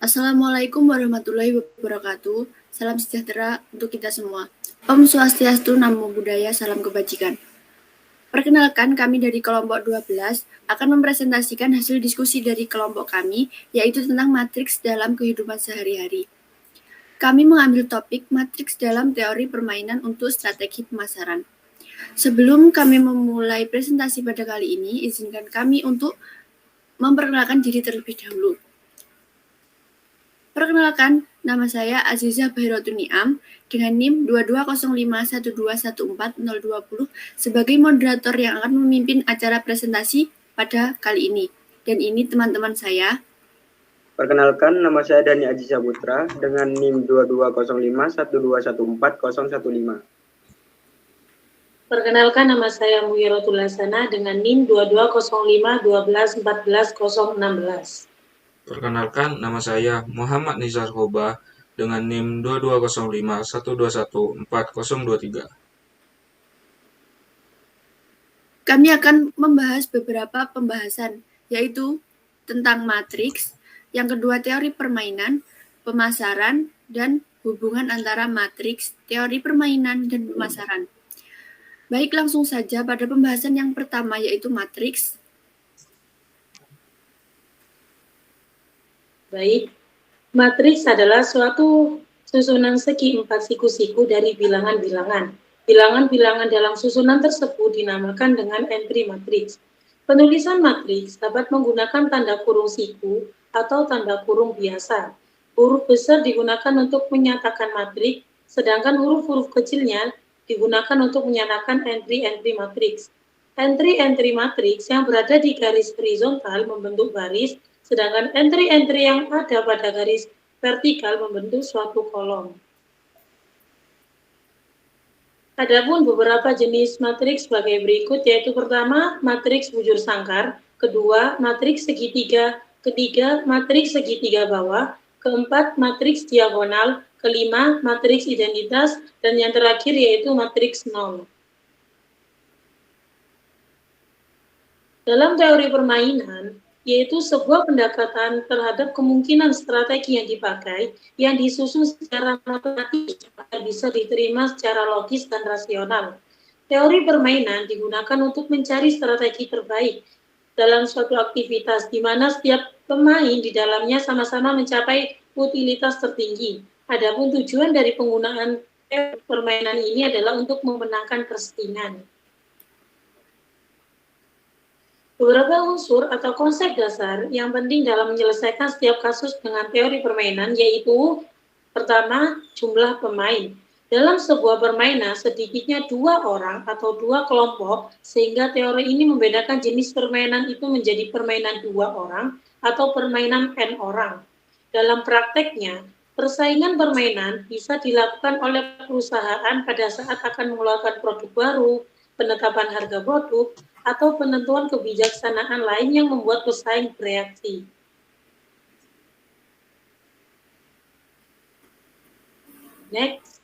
Assalamualaikum warahmatullahi wabarakatuh. Salam sejahtera untuk kita semua. Om Swastiastu, Namo Buddhaya, salam kebajikan. Perkenalkan, kami dari kelompok 12 akan mempresentasikan hasil diskusi dari kelompok kami, yaitu tentang matriks dalam kehidupan sehari-hari. Kami mengambil topik matriks dalam teori permainan untuk strategi pemasaran. Sebelum kami memulai presentasi pada kali ini, izinkan kami untuk memperkenalkan diri terlebih dahulu. Perkenalkan, nama saya Azizah Bahirotun Niam dengan NIM 220512140220 sebagai moderator yang akan memimpin acara presentasi pada kali ini. Dan ini teman-teman saya. Perkenalkan, nama saya Dani Aji Saputra dengan NIM 220512140115. Perkenalkan, nama saya Muirotul Hasana dengan NIM 220512141016. Perkenalkan, nama saya Muhammad Nizar Hoba dengan NIM 220512140023. Kami akan membahas beberapa pembahasan, yaitu tentang matriks, yang kedua teori permainan, pemasaran, dan hubungan antara matriks, teori permainan, dan pemasaran. Baik, langsung saja pada pembahasan yang pertama, yaitu matriks. Baik, matriks adalah suatu susunan segi 4 siku-siku dari bilangan-bilangan. Bilangan-bilangan dalam susunan tersebut dinamakan dengan entry matriks. Penulisan matriks dapat menggunakan tanda kurung siku atau tanda kurung biasa. Huruf besar digunakan untuk menyatakan matriks, sedangkan huruf-huruf kecilnya digunakan untuk menyatakan entry-entry matriks. Entry-entry matriks yang berada di garis horizontal membentuk baris, sedangkan entry-entry yang ada pada garis vertikal membentuk suatu kolom. Adapun beberapa jenis matriks sebagai berikut, yaitu pertama, matriks bujur sangkar, kedua, matriks segitiga, ketiga, matriks segitiga bawah, keempat, matriks diagonal, kelima, matriks identitas, dan yang terakhir yaitu matriks nol. Dalam teori permainan, yaitu sebuah pendekatan terhadap kemungkinan strategi yang dipakai yang disusun secara matematis agar bisa diterima secara logis dan rasional. Teori permainan digunakan untuk mencari strategi terbaik dalam suatu aktivitas di mana setiap pemain di dalamnya sama-sama mencapai utilitas tertinggi. Adapun tujuan dari penggunaan teori permainan ini adalah untuk memenangkan persaingan. Beberapa unsur atau konsep dasar yang penting dalam menyelesaikan setiap kasus dengan teori permainan yaitu pertama, jumlah pemain. Dalam sebuah permainan sedikitnya 2 orang atau 2 kelompok sehingga teori ini membedakan jenis permainan itu menjadi permainan 2 orang atau permainan N orang. Dalam prakteknya, persaingan permainan bisa dilakukan oleh perusahaan pada saat akan mengeluarkan produk baru, penetapan harga produk, atau penentuan kebijaksanaan lain yang membuat pesaing bereaksi. Next.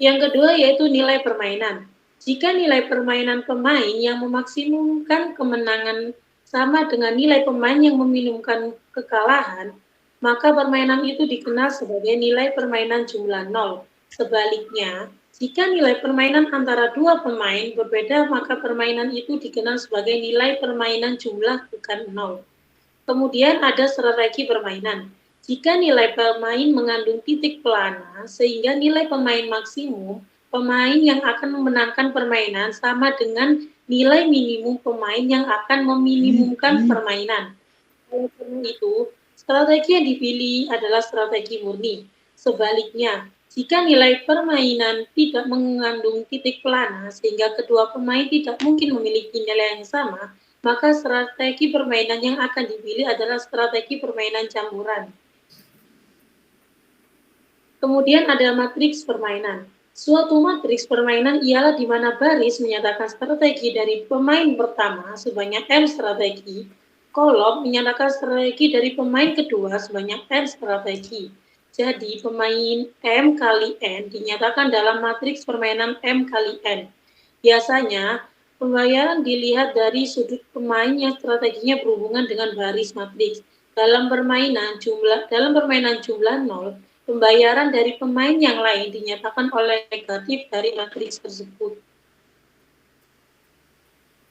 Yang kedua yaitu nilai permainan. Jika nilai permainan pemain yang memaksimumkan kemenangan sama dengan nilai pemain yang meminimumkan kekalahan, maka permainan itu dikenal sebagai nilai permainan jumlah nol. Sebaliknya, jika nilai permainan antara dua pemain berbeda, maka permainan itu dikenal sebagai nilai permainan jumlah bukan nol. Kemudian ada strategi permainan. Jika nilai pemain mengandung titik pelana, sehingga nilai pemain maksimum, pemain yang akan memenangkan permainan sama dengan nilai minimum pemain yang akan meminimumkan permainan. Oleh karena itu, strategi yang dipilih adalah strategi murni. Sebaliknya, jika nilai permainan tidak mengandung titik pelana sehingga kedua pemain tidak mungkin memiliki nilai yang sama, maka strategi permainan yang akan dipilih adalah strategi permainan campuran. Kemudian ada matriks permainan. Suatu matriks permainan ialah di mana baris menyatakan strategi dari pemain pertama sebanyak M strategi, kolom menyatakan strategi dari pemain kedua sebanyak N strategi. Jadi, pemain M kali N dinyatakan dalam matriks permainan M kali N. Biasanya, pembayaran dilihat dari sudut pemain yang strateginya berhubungan dengan baris matriks. Dalam permainan jumlah 0, pembayaran dari pemain yang lain dinyatakan oleh negatif dari matriks tersebut.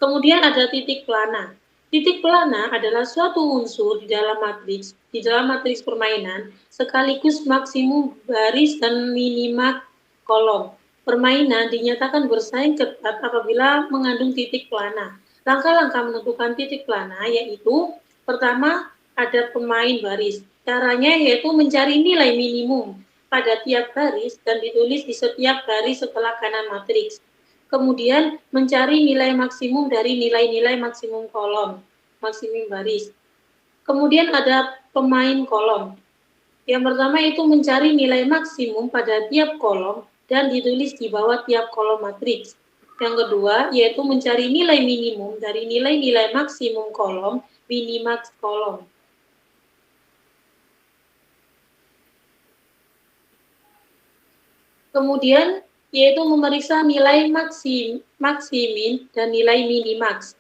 Kemudian ada titik plana. Titik plana adalah suatu unsur di dalam matriks permainan sekaligus maksimum baris dan minima kolom. Permainan dinyatakan bersaing ketat apabila mengandung titik plana. Langkah-langkah menentukan titik plana yaitu pertama ada pemain baris. Caranya yaitu mencari nilai minimum pada tiap baris dan ditulis di setiap baris setelah kanan matriks. Kemudian mencari nilai maksimum dari nilai-nilai maksimum kolom, maksimum baris. Kemudian ada pemain kolom. Yang pertama itu mencari nilai maksimum pada tiap kolom dan ditulis di bawah tiap kolom matriks. Yang kedua yaitu mencari nilai minimum dari nilai-nilai maksimum kolom, minimax kolom. Kemudian yaitu memeriksa nilai maksimin dan nilai minimax.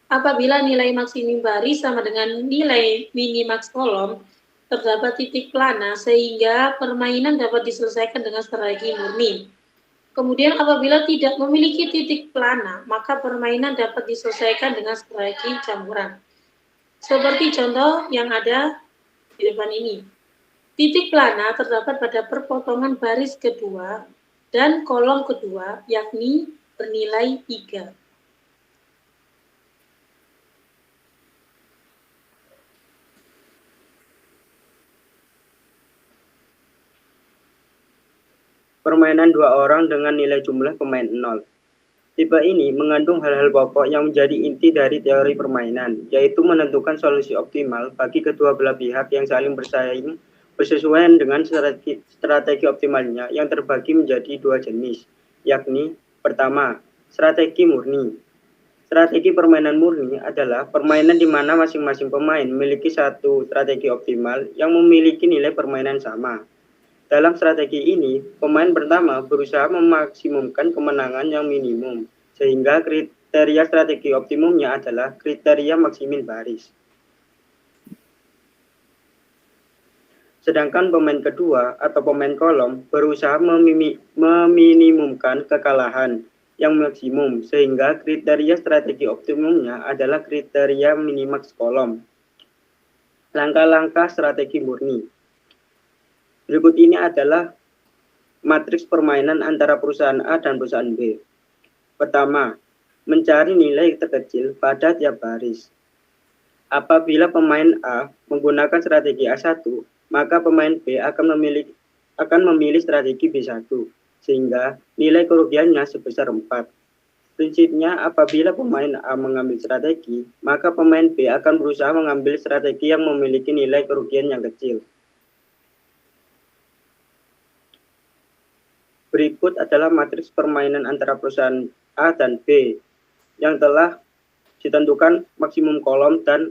Apabila nilai maksimum baris sama dengan nilai minimax kolom, terdapat titik plana sehingga permainan dapat diselesaikan dengan strategi murni. Kemudian apabila tidak memiliki titik plana, maka permainan dapat diselesaikan dengan strategi campuran. Seperti contoh yang ada di depan ini. Titik plana terdapat pada perpotongan baris kedua dan kolom kedua, yakni bernilai 3. Permainan dua orang dengan nilai jumlah pemain 0. Tipe ini mengandung hal-hal pokok yang menjadi inti dari teori permainan, yaitu menentukan solusi optimal bagi kedua belah pihak yang saling bersaing bersesuaian dengan strategi optimalnya yang terbagi menjadi dua jenis, yakni pertama, strategi murni. Strategi permainan murni adalah permainan di mana masing-masing pemain memiliki satu strategi optimal yang memiliki nilai permainan sama. Dalam strategi ini, pemain pertama berusaha memaksimumkan kemenangan yang minimum, sehingga kriteria strategi optimumnya adalah kriteria maksimin baris. Sedangkan pemain kedua atau pemain kolom berusaha meminimumkan kekalahan yang maksimum, sehingga kriteria strategi optimumnya adalah kriteria minimax kolom. Langkah-langkah strategi murni. Berikut ini adalah matriks permainan antara perusahaan A dan perusahaan B. Pertama, mencari nilai terkecil pada tiap baris. Apabila pemain A menggunakan strategi A1, maka pemain B akan memilih strategi B1, sehingga nilai kerugiannya sebesar 4. Prinsipnya, apabila pemain A mengambil strategi, maka pemain B akan berusaha mengambil strategi yang memiliki nilai kerugian yang kecil. Berikut adalah matriks permainan antara perusahaan A dan B yang telah ditentukan maksimum kolom dan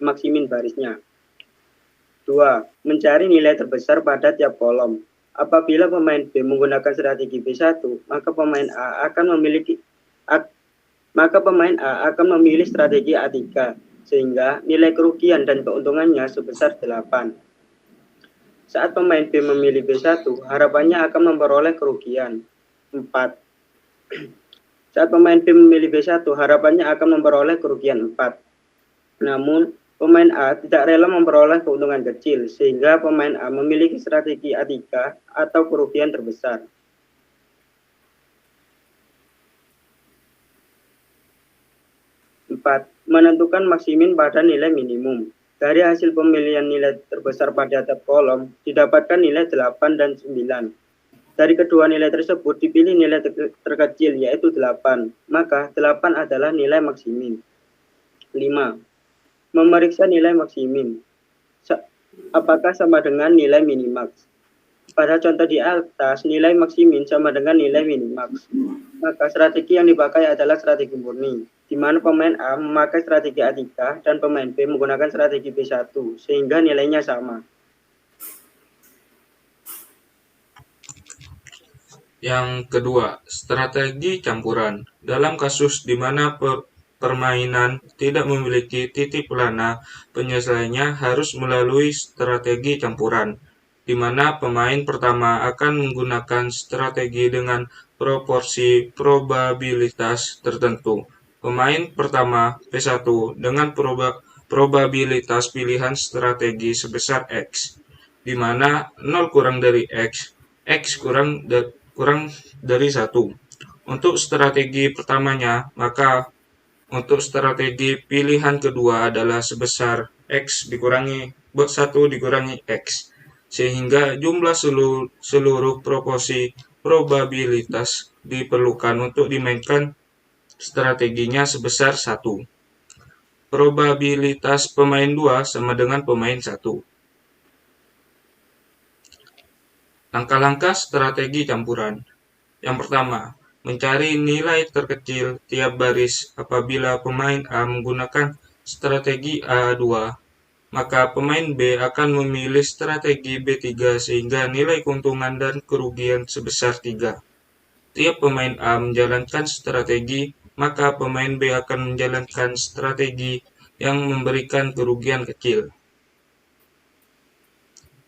maksimin barisnya. 2. Mencari nilai terbesar pada tiap kolom. Apabila pemain B menggunakan strategi B1, maka pemain A akan memilih strategi A3, sehingga nilai kerugian dan keuntungannya sebesar 8. Saat pemain B memilih B1, harapannya akan memperoleh kerugian 4. Saat pemain B memilih B1, harapannya akan memperoleh kerugian 4. Namun, pemain A tidak rela memperoleh keuntungan kecil, sehingga pemain A memiliki strategi A3 atau kerugian terbesar. Empat, menentukan maksimin pada nilai minimum. Dari hasil pemilihan nilai terbesar pada tiap kolom, didapatkan nilai 8 dan 9. Dari kedua nilai tersebut dipilih nilai terkecil, yaitu 8. Maka 8 adalah nilai maksimin. 5. Memeriksa nilai maksimin. Apakah sama dengan nilai minimax? Pada contoh di atas, nilai maksimin sama dengan nilai minimax. Maka strategi yang dipakai adalah strategi murni, di mana pemain A memakai strategi A3 dan pemain B menggunakan strategi B1, sehingga nilainya sama. Yang kedua, strategi campuran. Dalam kasus di mana permainan tidak memiliki titik pelana, penyelesaiannya harus melalui strategi campuran, di mana pemain pertama akan menggunakan strategi dengan proporsi probabilitas tertentu. Pemain pertama P1 dengan probabilitas pilihan strategi sebesar X, di mana 0 kurang dari X, X kurang dari 1. Untuk strategi pertamanya, maka untuk strategi pilihan kedua adalah sebesar X dikurangi 1 dikurangi X, sehingga jumlah seluruh proporsi probabilitas diperlukan untuk dimainkan strateginya sebesar 1. Probabilitas pemain 2 sama dengan pemain 1. Langkah-langkah strategi campuran. Yang pertama, mencari nilai terkecil tiap baris. Apabila pemain A menggunakan strategi A2, maka pemain B akan memilih strategi B3 sehingga nilai keuntungan dan kerugian sebesar 3. Tiap pemain A menjalankan strategi, maka pemain B akan menjalankan strategi yang memberikan kerugian kecil.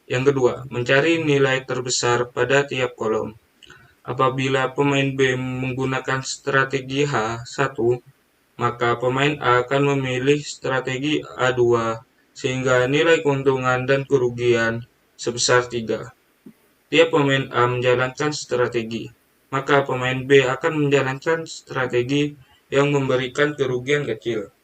Yang kedua, mencari nilai terbesar pada tiap kolom. Apabila pemain B menggunakan strategi H1, maka pemain A akan memilih strategi A2 sehingga nilai keuntungan dan kerugian sebesar 3. Tiap pemain A menjalankan strategi, maka pemain B akan menjalankan strategi yang memberikan kerugian kecil.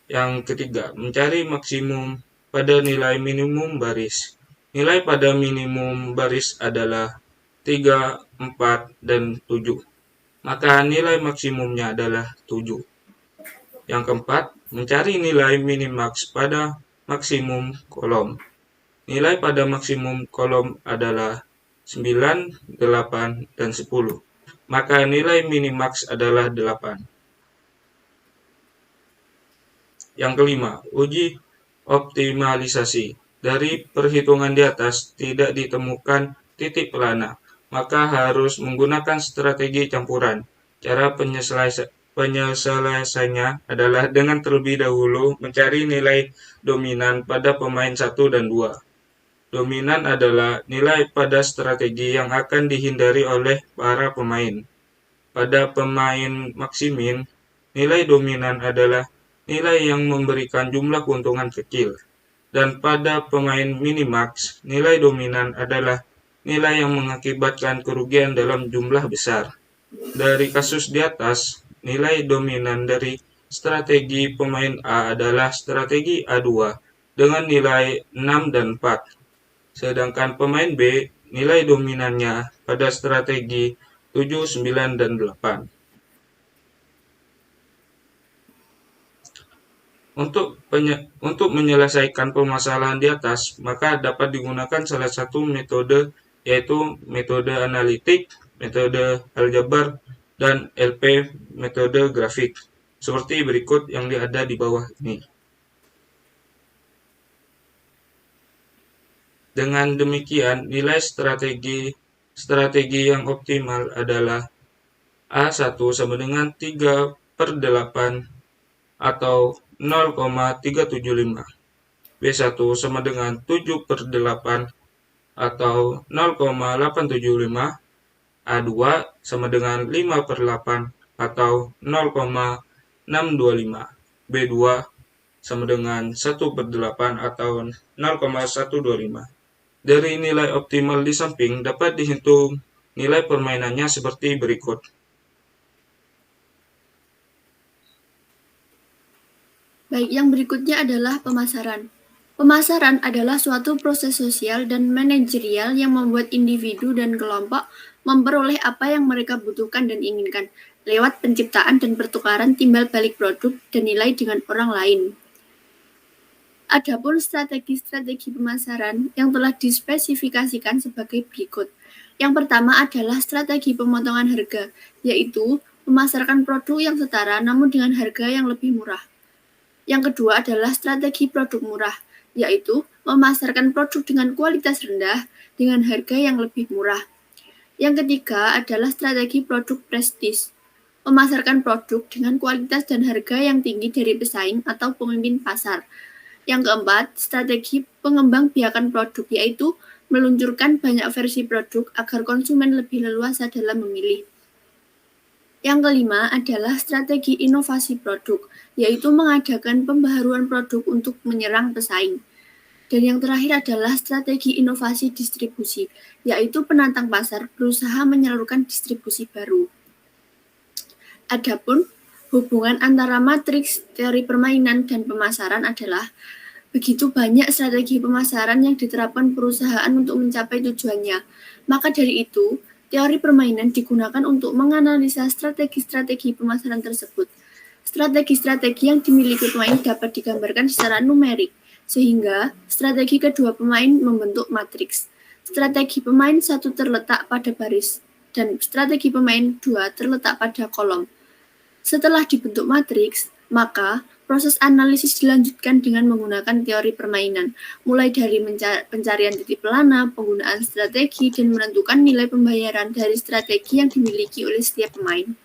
Yang ketiga, mencari maksimum pada nilai minimum baris. Nilai pada minimum baris adalah 3, 4, dan 7. Maka nilai maksimumnya adalah 7. Yang keempat, mencari nilai minimax pada maksimum kolom. Nilai pada maksimum kolom adalah 9, 8, dan 10. Maka nilai minimax adalah 8. Yang kelima, uji optimalisasi. Dari perhitungan di atas tidak ditemukan titik pelana, maka harus menggunakan strategi campuran. Cara penyelesaiannya adalah dengan terlebih dahulu mencari nilai dominan pada pemain 1 dan 2. Dominan adalah nilai pada strategi yang akan dihindari oleh para pemain. Pada pemain maksimin, nilai dominan adalah nilai yang memberikan jumlah keuntungan kecil. Dan pada pemain minimax, nilai dominan adalah nilai yang mengakibatkan kerugian dalam jumlah besar. Dari kasus di atas, nilai dominan dari strategi pemain A adalah strategi A2 dengan nilai 6 dan 4. Sedangkan pemain B, nilai dominannya pada strategi 7, 9, dan 8. Untuk menyelesaikan permasalahan di atas, maka dapat digunakan salah satu metode, yaitu metode analitik, metode aljabar, dan LP, metode grafik, seperti berikut yang ada di bawah ini. Dengan demikian, nilai strategi yang optimal adalah A1 sama dengan 3/8 atau 0,375. B1 sama dengan 7/8 atau 0,875. A2 sama dengan 5/8 atau 0,625. B2 sama dengan 1/8 atau 0,125. Dari nilai optimal di samping dapat dihitung nilai permainannya seperti berikut. Baik, yang berikutnya adalah pemasaran. Pemasaran adalah suatu proses sosial dan manajerial yang membuat individu dan kelompok memperoleh apa yang mereka butuhkan dan inginkan lewat penciptaan dan pertukaran timbal balik produk dan nilai dengan orang lain. Adapun strategi-strategi pemasaran yang telah dispesifikasikan sebagai berikut. Yang pertama adalah strategi pemotongan harga, yaitu memasarkan produk yang setara namun dengan harga yang lebih murah. Yang kedua adalah strategi produk murah, yaitu memasarkan produk dengan kualitas rendah dengan harga yang lebih murah. Yang ketiga adalah strategi produk prestis. memasarkan produk dengan kualitas dan harga yang tinggi dari pesaing atau pemimpin pasar. Yang keempat, strategi pengembangbiakan produk, yaitu meluncurkan banyak versi produk agar konsumen lebih leluasa dalam memilih. Yang kelima adalah strategi inovasi produk, yaitu mengadakan pembaharuan produk untuk menyerang pesaing. Dan yang terakhir adalah strategi inovasi distribusi, yaitu penantang pasar berusaha menyalurkan distribusi baru. Adapun hubungan antara matriks, teori permainan, dan pemasaran adalah begitu banyak strategi pemasaran yang diterapkan perusahaan untuk mencapai tujuannya. Maka dari itu, teori permainan digunakan untuk menganalisa strategi-strategi pemasaran tersebut. Strategi-strategi yang dimiliki pemain dapat digambarkan secara numerik, sehingga strategi kedua pemain membentuk matriks. Strategi pemain 1 terletak pada baris, dan strategi pemain 2 terletak pada kolom. Setelah dibentuk matriks, maka proses analisis dilanjutkan dengan menggunakan teori permainan, mulai dari pencarian titik pelana, penggunaan strategi, dan menentukan nilai pembayaran dari strategi yang dimiliki oleh setiap pemain.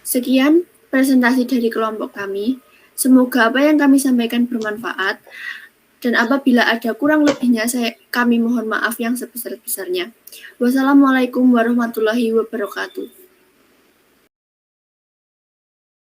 Sekian presentasi dari kelompok kami. Semoga apa yang kami sampaikan bermanfaat, dan apabila ada kurang lebihnya, kami mohon maaf yang sebesar-besarnya. Wassalamualaikum warahmatullahi wabarakatuh.